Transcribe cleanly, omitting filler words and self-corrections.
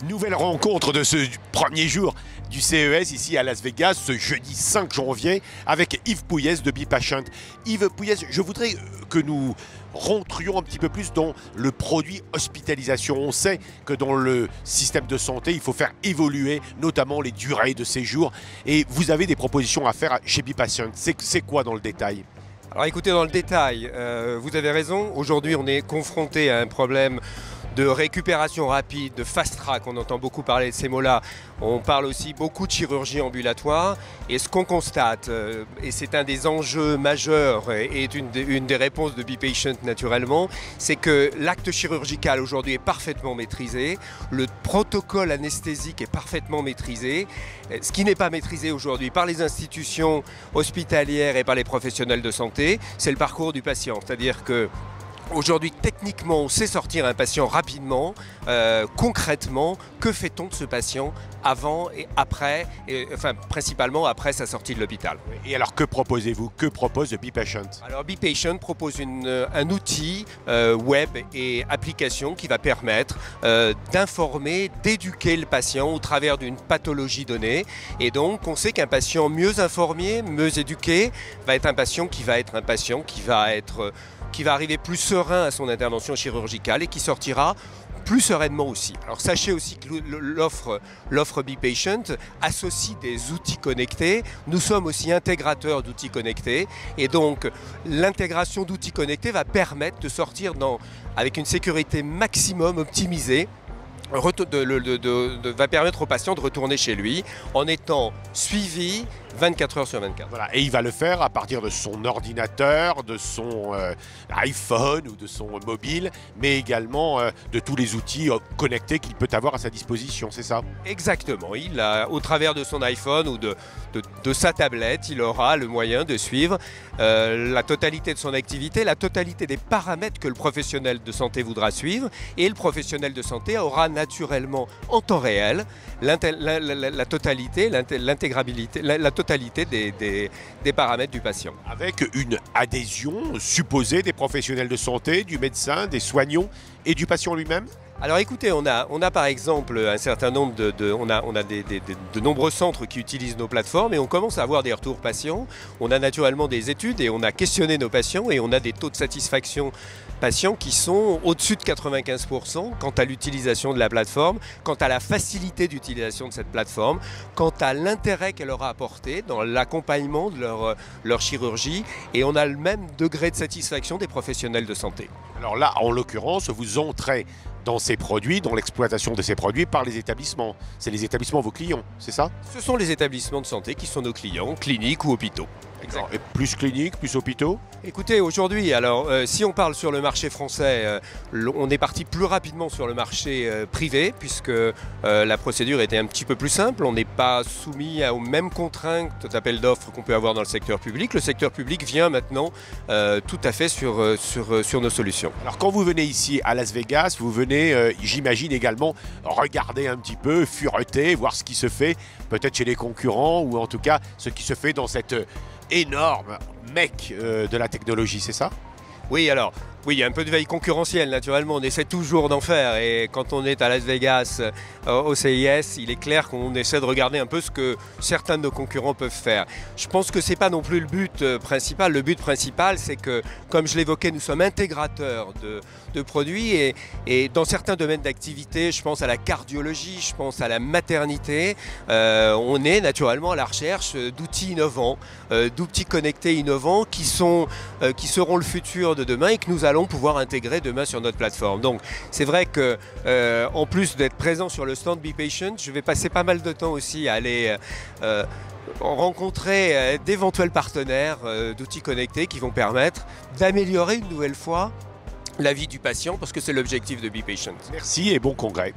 Nouvelle rencontre de ce premier jour du CES ici à Las Vegas, ce jeudi 5 janvier, avec Yves Pouillès de BePatient. Yves Pouillès, je voudrais que nous rentrions un petit peu plus dans le produit hospitalisation. On sait que dans le système de santé, il faut faire évoluer notamment les durées de séjour. Et vous avez des propositions à faire chez BePatient. C'est quoi dans le détail ? Alors écoutez, dans le détail, vous avez raison. Aujourd'hui, on est confronté à un problème de récupération rapide, de fast track, on entend beaucoup parler de ces mots-là. On parle aussi beaucoup de chirurgie ambulatoire. Et ce qu'on constate, et c'est un des enjeux majeurs et une des réponses de BePatient naturellement, c'est que l'acte chirurgical aujourd'hui est parfaitement maîtrisé, le protocole anesthésique est parfaitement maîtrisé. Ce qui n'est pas maîtrisé aujourd'hui par les institutions hospitalières et par les professionnels de santé, c'est le parcours du patient. C'est-à-dire que aujourd'hui, techniquement, on sait sortir un patient rapidement. Concrètement, que fait-on de ce patient avant et après, enfin principalement après sa sortie de l'hôpital? Et alors, que proposez-vous? Que propose BePatient? Alors, BePatient propose un outil web et application qui va permettre d'informer, d'éduquer le patient au travers d'une pathologie donnée. Et donc, on sait qu'un patient mieux informé, mieux éduqué, va être un patient qui va arriver plus serein à son intervention chirurgicale et qui sortira plus sereinement aussi. Alors sachez aussi que l'offre BePatient associe des outils connectés. Nous sommes aussi intégrateurs d'outils connectés et donc l'intégration d'outils connectés va permettre de sortir avec une sécurité maximum optimisée, va permettre au patient de retourner chez lui en étant suivi 24 heures sur 24. Voilà, et il va le faire à partir de son ordinateur, de son iPhone ou de son mobile, mais également de tous les outils connectés qu'il peut avoir à sa disposition, c'est ça? Exactement, au travers de son iPhone ou de sa tablette, il aura le moyen de suivre la totalité de son activité, la totalité des paramètres que le professionnel de santé voudra suivre, et le professionnel de santé aura naturellement en temps réel la totalité des paramètres du patient. Avec une adhésion supposée des professionnels de santé, du médecin, des soignants et du patient lui-même? Alors écoutez, on a par exemple un certain nombre de nombreux centres qui utilisent nos plateformes et on commence à avoir des retours patients. On a naturellement des études et on a questionné nos patients et on a des taux de satisfaction patients qui sont au-dessus de 95% quant à l'utilisation de la plateforme, quant à la facilité d'utilisation de cette plateforme, quant à l'intérêt qu'elle leur a apporté dans l'accompagnement de leur chirurgie, et on a le même degré de satisfaction des professionnels de santé. Alors là, en l'occurrence, vous entrez dans ces produits, dans l'exploitation de ces produits par les établissements. C'est les établissements vos clients, c'est ça? Ce sont les établissements de santé qui sont nos clients, cliniques ou hôpitaux. Exactement. Et plus cliniques, plus hôpitaux? Écoutez, aujourd'hui, alors si on parle sur le marché français, on est parti plus rapidement sur le marché privé puisque la procédure était un petit peu plus simple. On n'est pas soumis aux mêmes contraintes d'appel d'offres qu'on peut avoir dans le secteur public. Le secteur public vient maintenant tout à fait sur nos solutions. Alors quand vous venez ici à Las Vegas, vous venez, j'imagine également, regarder un petit peu, fureter, voir ce qui se fait, peut-être chez les concurrents ou en tout cas ce qui se fait dans cette énorme mec de la technologie, c'est ça? Oui, alors, oui, il y a un peu de veille concurrentielle, naturellement, on essaie toujours d'en faire, et quand on est à Las Vegas, au CIS, il est clair qu'on essaie de regarder un peu ce que certains de nos concurrents peuvent faire. Je pense que ce n'est pas non plus le but principal. Le but principal, c'est que, comme je l'évoquais, nous sommes intégrateurs de produits, et dans certains domaines d'activité, je pense à la cardiologie, je pense à la maternité, on est naturellement à la recherche d'outils innovants, d'outils connectés innovants qui seront le futur de demain et que nous allons pouvoir intégrer demain sur notre plateforme. Donc c'est vrai que en plus d'être présent sur le stand BePatient, je vais passer pas mal de temps aussi à aller rencontrer d'éventuels partenaires d'outils connectés qui vont permettre d'améliorer une nouvelle fois la vie du patient, parce que c'est l'objectif de BePatient. Merci et bon congrès.